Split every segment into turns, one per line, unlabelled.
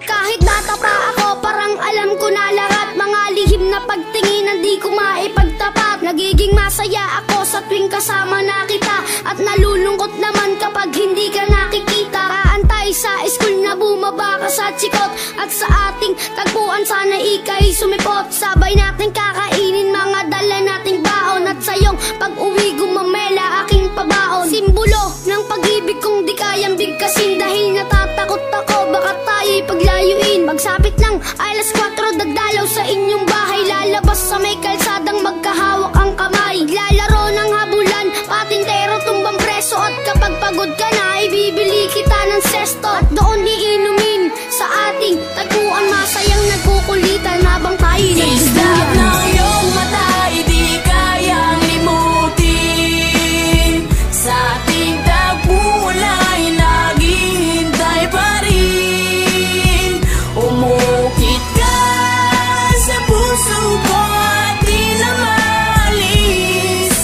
Kahit bata pa ako, parang alam ko na lahat. Mga lihim na pagtingin, di ko maipagtapat. Nagiging masaya ako sa tuwing kasama na kita, at nalulungkot naman kapag hindi ka nakikita. Kaantay sa school na bumaba ka sa chikot, at sa ating tagpuan sana ika'y sumipot. Sabay natin kakainin mga dala nating baon, at sa iyong pag-uwi gumamela aking pabaon. Simbolo ng pag-ibig kong di kayang bigkasin, dahil natatakot ako baka tayo'y paglayuin. Magsapit ng alas 4, dadalaw sa inyong bahay, lalabas sa may kalsadang magkahawak ang kamay. Lalaro ng habulan, patintero tumbang preso, at kapag pagod ka na ibibili kita ng sesto. At doon iinumin sa ating tagpuan, masayang nagkukulitan habang tayo'y nagduduyan.
ng iyong mata ay di kayang limutin, sa ating tagpuan ay naghihintay pa rin. Umukit ka sa puso ko at di na maalis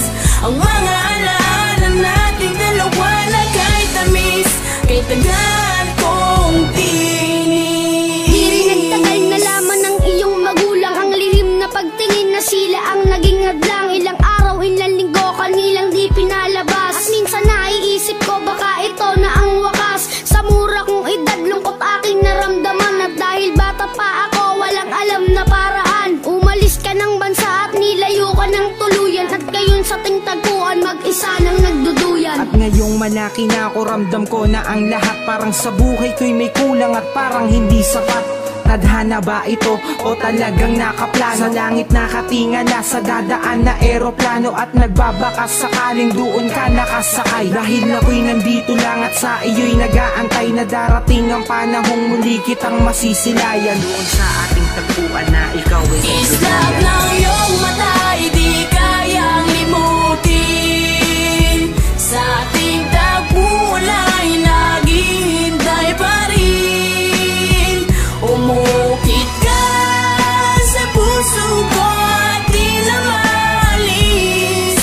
ang mga alaala nating dalawa na kay tamis, kay tagal kong tinis.
Di rin nagtagal na laman ng iyong magulang, ang lihim na pagtingin na sila ang naging hadlang. Ilang araw, ilang linggo, kanilang di pinalabas, at minsan naiisip ko baka ito na ang wakas. Sa mura kong edad, lungkot aking naramdaman, at dahil bata pa ako, walang alam na paraan. Umalis ka ng bansa at nilayo ka ng tuluyan, at ngayon sa ting tagpuan mag-isa nang nagduduyan.
At ngayong malaki na ako, ramdam ko na ang lahat parang sa buhay ko'y may kulang at parang hindi sapat. Tadhana ba ito o talagang nakaplano? Sa langit nakatingala, sa dadaan na eroplano, at nagbabakas sakaling doon ka nakasakay. Dahil ako'y nandito lang at sa iyo'y nag-aantay na darating ang panahong muli kitang masisilayan. Doon sa ating tagpuan na ikaw ay
Islap ng iyong mata ay di kayang limutin, sa ating tagpuan ay naghihintay pa rin. Umukit ka sa puso ko at di na maalis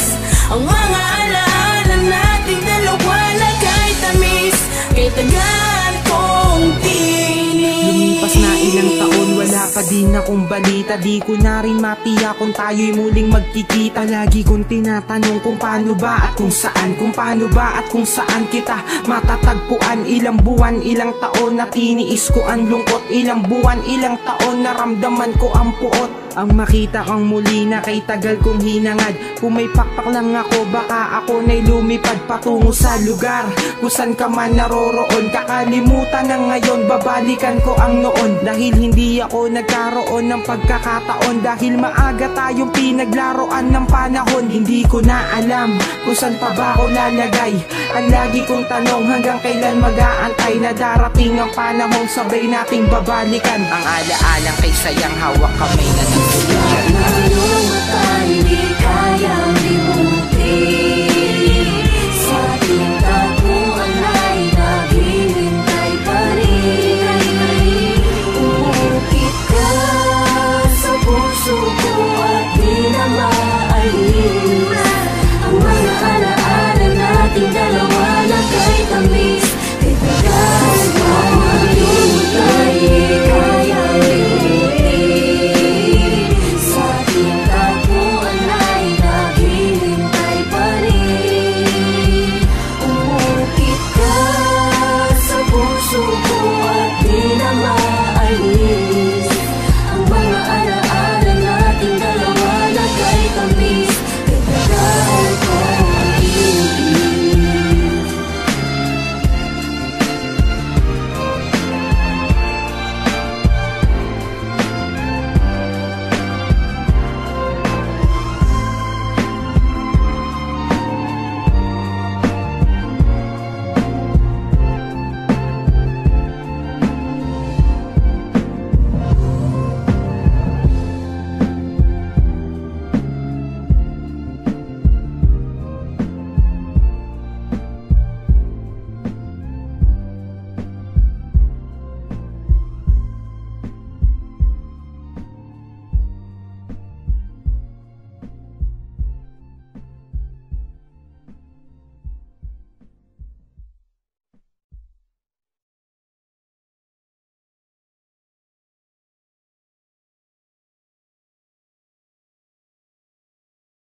ang mga alaala nating dalawa na kay tamis, kay tagal kong tinis.
Lumipas na ilang taon, wala pa din akong balita. Di ko na rin matiyak kung tayo'y muling magkikita. Lagi kong tinatanong kung paano ba at kung saan, kung paano ba at kung saan kita matatagpuan. Ilang buwan, ilang taon na tiniis ko ang lungkot, ilang buwan, ilang taon naramdaman ko ang puot. Ang makita kang muli na kay tagal kong hinangad, kung may pakpak lang ako baka ako na'y lumipad patungo sa lugar kung saan ka man naroroon. Kakalimutan na ngayon, babalikan ko ang noon, dahil hindi ako nagkaroon ng pagkakataon, dahil maaga tayong pinaglaruan ng panahon. Hindi ko na alam kung saan pa ba ako lalagay. Ang lagi kong tanong, hanggang kailan mag-aantay na darating ang panahong sabay nating babalikan ang alaalang kay sayang hawak kamay na nagtuluyan.